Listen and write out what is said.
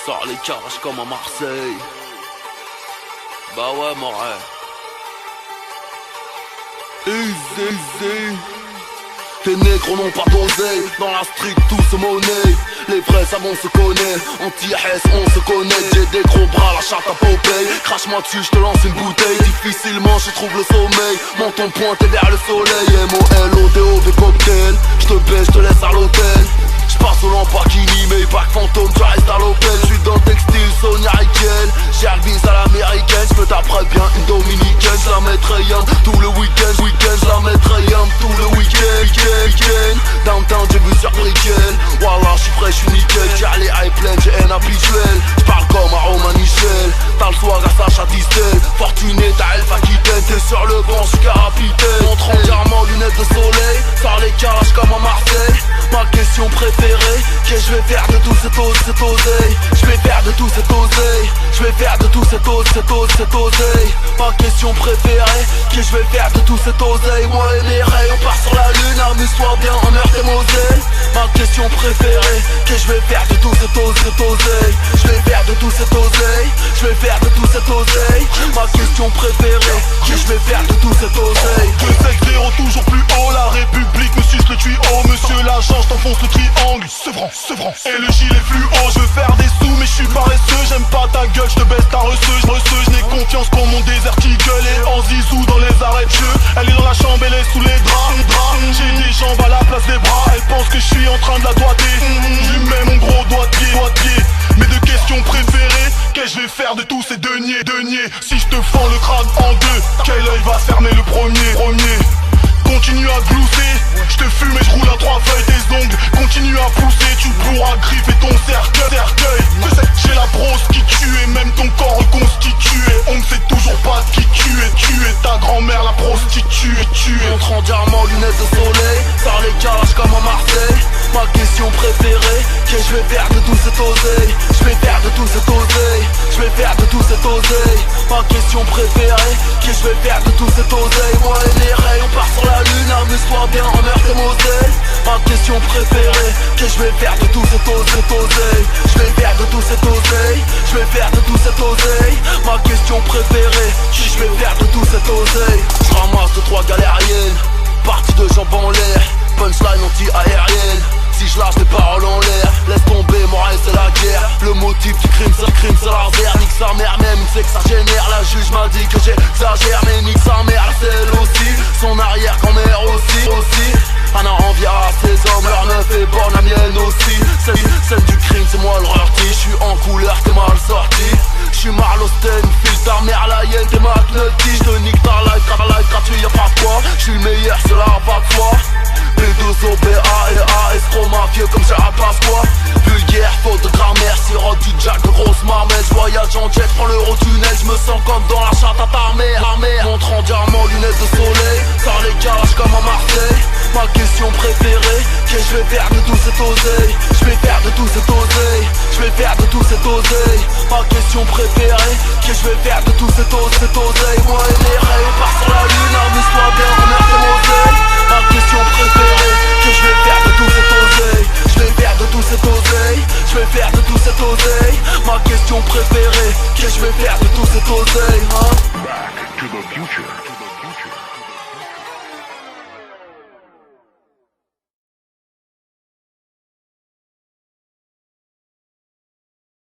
Sors les carages comme à Marseille. Bah ouais mon rêve. Easy. Tes négros n'ont pas d'oseille. Dans la street tout se monnaie. Les vrais savons se connaît. Anti-Hess on se connaît. J'ai des gros bras, la charte à Popeye. Crache-moi dessus, je te lance une bouteille. Difficilement je trouve le sommeil. Menton pointé vers le soleil. M-O-L-O-D-O-V cocktail. Je te baisse, je te laisse à l'hôtel. J'passe au Lamborghini, mais pas que fantôme, tu restes à l'hôtel. J'suis dans le textile, Sonia Riquel. J'ai le bise à l'américaine, j'me taperai bien une dominicaine. J'la mettrai yam tout le week-end, j'la mettrai yam tout le week-end. Downtown j'ai vu sur Brickell. Wallah j'suis frais, j'suis nickel. J'ai les high pleines, j'ai un habituel. J'parle comme à Romain Michel. T'as le swag à Sacha Distel. Fortuné, t'as Elf Aquitaine. T'es sur le banc, j'suis capitaine. Montre entièrement lunettes de soleil. Sors les calages comme à Marseille. Ma question préférée, qu'est-ce que je vais faire de tout cet oseille? Je vais faire de tout cet oseille. Je vais faire de tout cet oseille. Ma question préférée, qu'est-ce que je vais faire de tout cet oseille? Moi et mes rayons, on part sur la lune, amuse-toi bien en Meurthe et Moselle. Ma question préférée, qu'est-ce que je vais faire de tout cet oseille? Je vais faire de tout cet oseille. Je vais faire de tout cet oseille. Ma question préférée, qu'est-ce que je vais faire de tout cet oseille? 2-5-0 toujours plus haut, la République me suce le tuyau. Monsieur l'agent, je t'enfonce le triangle. Sevran. Et le gilet fluo, je veux faire des sous mais je suis paresseux. J'aime pas ta gueule, je te baisse ta resseuse. Je n'ai confiance qu'en mon désert Eagle. Et en zizou dans les arrêts de jeu. Elle est dans la chambre, elle est sous les draps. J'ai des jambes à la place des bras. Elle pense que je suis en train de la doigter. Je lui mets mon gros doigt de pied. Mes deux questions préférées, qu'est-ce que je vais faire de tous ces deniers? Si je te fends le crâne en deux, quel œil va fermer le premier? Continue à glousser, je te fume et je roule à 3 feuilles des ongles. Continue à pousser, tu pourras griffer ton cercueil. J'ai la brosse qui tue et même ton corps reconstitué. On ne sait toujours pas qui tu es ta grand-mère la prostituée. Montre en diamant, lunettes de soleil. Sors les calages comme à Marseille. Ma question préférée, qu'est-ce que je vais faire de tout cet oseille? Je vais faire de tout cet oseille. Je vais faire de tout cet oseille. Ma question préférée, qu'est-ce que je vais faire de tout cet oseille? Moi et les rayons, on part sur la lune, amuse-toi bien en Meurthe et Moselle. Ma question préférée, qu'est-ce que je vais faire de tout cet oseille? Je vais faire de tout cet oseille. Je vais faire de tout cet oseille. Ma question préférée, qu'est-ce que je vais faire de tout cet oseille? Je ramasse 2-3 galériennes, partie de jambes en l'air, punchline anti-aérienne. Si je lâche les paroles en l'air, laisse tomber, mon rêve c'est la guerre. Le motif du crime c'est laser. Nique sa mère, même c'est que ça génère. La juge m'a dit que j'exagère, mais nique sa mère, c'est elle aussi. Son arrière-grand-mère aussi. On a envie à ces hommes, leur meuf est bonne, la mienne aussi. Scène du crime, c'est moi le rorti. J'suis en couleur, t'es mal sorti. J'suis Marlo Stenfield, ta mère la hyène, t'es McNulty. J'te nique ta life gratuit, y'a pas quoi. J'suis le meilleur, c'est la va de foi. B2OBA et A, escroc mafieux comme ça passe quoi. Vulgaire, faute de grammaire, sirote du jack de grosse marmette. J'voyage en jet, prends l'Eurotunnel, j'me sens comme dans la chatte à ta mère. Montre en diamant, lunettes de soleil. Sors les calages comme à Marseille. Ma question préférée, qu'est-ce que je vais faire de tout cet oseille? Je vais faire de tout cet oseille. Je vais faire de tout cet oseille. Ma question préférée, qu'est-ce que je vais faire de tout cet oseille? Moi et les